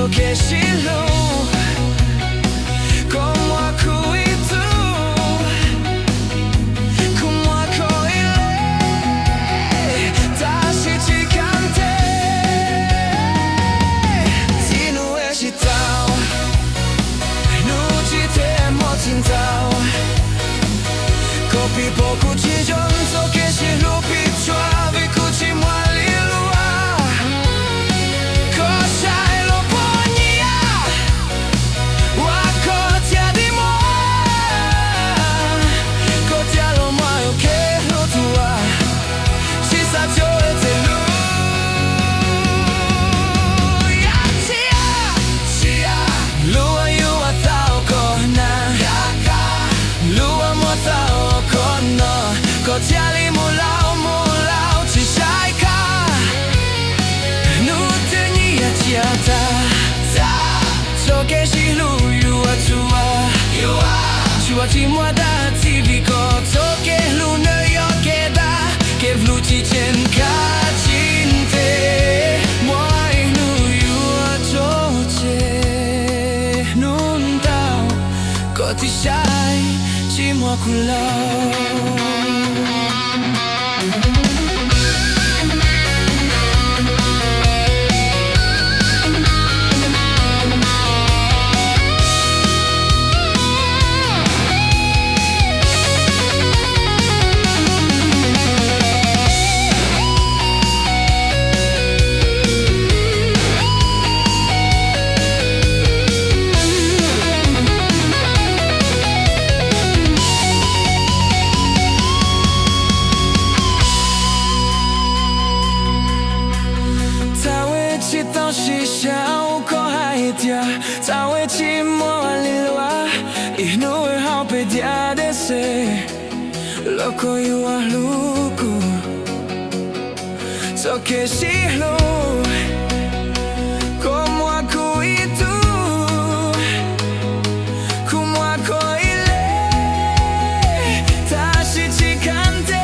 che scilu como a cui tu como a coi lei tashi ci cante si nu e ci tau nu ci te mo tin tau kopi poku ci jonzo che si lupi chuavi kuchi mwali lua cosa e lo pognia wako tia di mo kotia lo mai che lo tua si sa giore te lu ya tia lua yu atao kona lua mo tao kono kotia li mulao mulao ci sai ka nu te ni ya chiata so che si lu yu a tua chua ti mo da ti vi ko so che lu ne yo che da che vlu ti chen ka chin te moi nu yu a cho che nun tao ko ti sai ci mo kulao Tawe chi mo alilwa inu e haupe dia de se loco yu a luku so che si lo como a cui tu como a coi lei tashi ci cante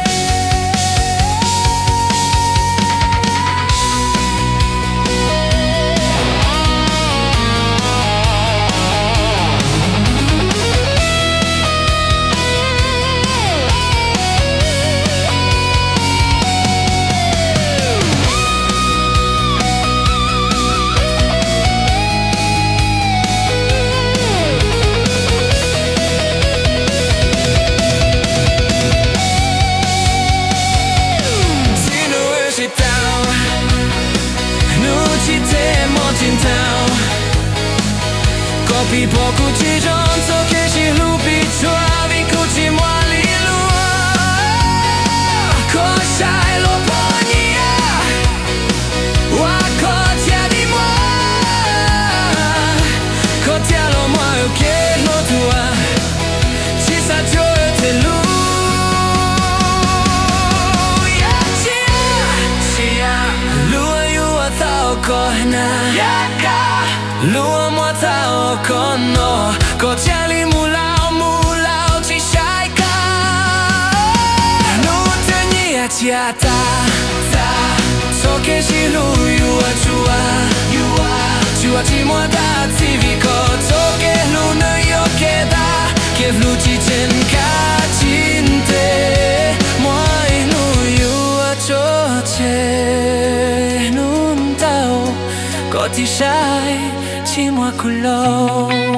Kopi poku ci jonzo che ci lupi chuavi kuchi mwali lua cosa e lo pognia wako tia di mo kotia lo moi che lo tua ci sa giore te lu ya chia lua yu a tao kona lua mo tao kono kotia li mulao mulao ci sai ka nu te ni a chiata so che si lu yu a chua ti mo da ti vi ko so che lu ne yo che da che vlu ti chen ka chin te moi nu yu a cho che nun tao ko ti sai ci mo kulao